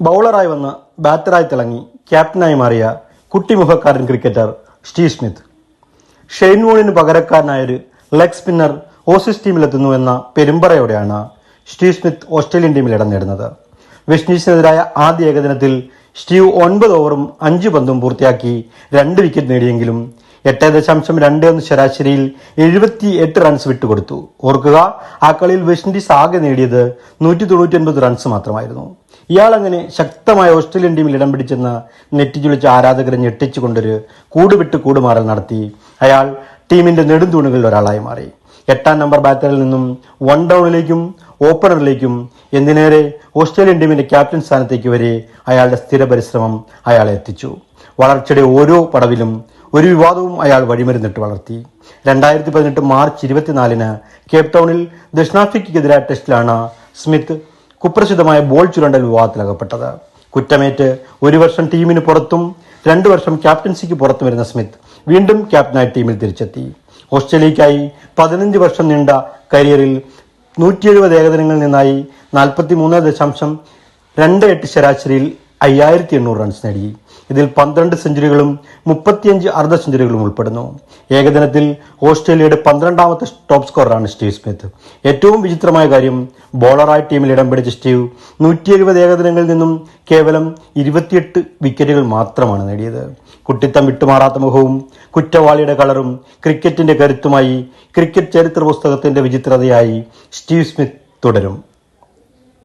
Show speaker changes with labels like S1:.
S1: ബൗളറായി വന്ന് ബാറ്ററായി തിളങ്ങി ക്യാപ്റ്റനായി മാറിയ കുട്ടിമുഖക്കാരൻ ക്രിക്കറ്റർ സ്റ്റീവ് സ്മിത്ത്. ഷെയ്ൻ വോണിന് പകരക്കാരനായൊരു ലെഗ് സ്പിന്നർ ഓസീസ് ടീമിലെത്തുന്നു എന്ന പെരുമ്പറയോടെയാണ് സ്റ്റീവ് സ്മിത്ത് ഓസ്ട്രേലിയൻ ടീമിൽ ഇടം നേടുന്നത്. വെസ്റ്റ് ഇൻഡീസിനെതിരായ ആദ്യ ഏകദിനത്തിൽ സ്റ്റീവ് 9 ഓവറും 5 പന്തും പൂർത്തിയാക്കി 2 വിക്കറ്റ് നേടിയെങ്കിലും 8.21 ശരാശരിയിൽ 78 റൺസ് വിട്ടുകൊടുത്തു. ഓർക്കുക, ആ കളിയിൽ വെസ്റ്റ് ഇൻഡീസ് ആകെ നേടിയത് 199 റൺസ് മാത്രമായിരുന്നു. ഇയാൾ അങ്ങനെ ശക്തമായ ഓസ്ട്രേലിയൻ ടീമിൽ ഇടം പിടിച്ചെന്ന് നെറ്റിച്ചുളിച്ച ആരാധകരെ ഞെട്ടിച്ചുകൊണ്ടൊരു കൂടുവിട്ട് കൂടുമാറൽ നടത്തി അയാൾ ടീമിന്റെ നെടുംതൂണുകളിൽ ഒരാളായി മാറി. 8ാം നമ്പർ ബാറ്ററിൽ നിന്നും 1 ഡൗണിലേക്കും ഓപ്പണറിലേക്കും എന്തിനേറെ ഓസ്ട്രേലിയൻ ടീമിന്റെ ക്യാപ്റ്റൻ സ്ഥാനത്തേക്ക് വരെ അയാളുടെ സ്ഥിര പരിശ്രമം അയാളെ എത്തിച്ചു. വളർച്ചയുടെ ഓരോ പടവിലും ഒരു വിവാദവും അയാൾ വഴിമരുന്നിട്ട് വളർത്തി. 2018 മാർച്ച് 24 കേപ്പ് ടൗണിൽ ദക്ഷിണാഫ്രിക്കയ്ക്കെതിരായ ടെസ്റ്റിലാണ് സ്മിത്ത് കുപ്രസിദ്ധമായ ബോൾ ചുരണ്ടൽ വിവാദത്തിലകപ്പെട്ടത്. കുറ്റമേറ്റ് 1 വർഷം ടീമിന് പുറത്തും 2 വർഷം ക്യാപ്റ്റൻസിക്ക് പുറത്തും വരുന്ന സ്മിത്ത് വീണ്ടും ക്യാപ്റ്റനായി ടീമിൽ തിരിച്ചെത്തി. ഓസ്ട്രേലിയയ്ക്കായി 15 വർഷം നീണ്ട കരിയറിൽ 170 ഏകദിനങ്ങളിൽ നിന്നായി 43.28 ശരാശരിയിൽ 5800 റൺസ് നേടി. ഇതിൽ 12 സെഞ്ചുറികളും 35 അർദ്ധ സെഞ്ചുറികളും ഉൾപ്പെടുന്നു. ഏകദിനത്തിൽ ഓസ്ട്രേലിയയുടെ 12ാമത്തെ ടോപ്പ് സ്കോററാണ് സ്റ്റീവ് സ്മിത്ത്. ഏറ്റവും വിചിത്രമായ കാര്യം, ബോളറായി ടീമിൽ ഇടം പിടിച്ച സ്റ്റീവ് 170 ഏകദിനങ്ങളിൽ നിന്നും കേവലം 28 വിക്കറ്റുകൾ മാത്രമാണ് നേടിയത്. കുട്ടിത്തം വിട്ടുമാറാത്ത മുഖവും കുറ്റവാളിയുടെ കളറും ക്രിക്കറ്റിന്റെ കരുത്തുമായി ക്രിക്കറ്റ് ചരിത്ര പുസ്തകത്തിന്റെ വിചിത്രതയായി സ്റ്റീവ് സ്മിത്ത് തുടരും.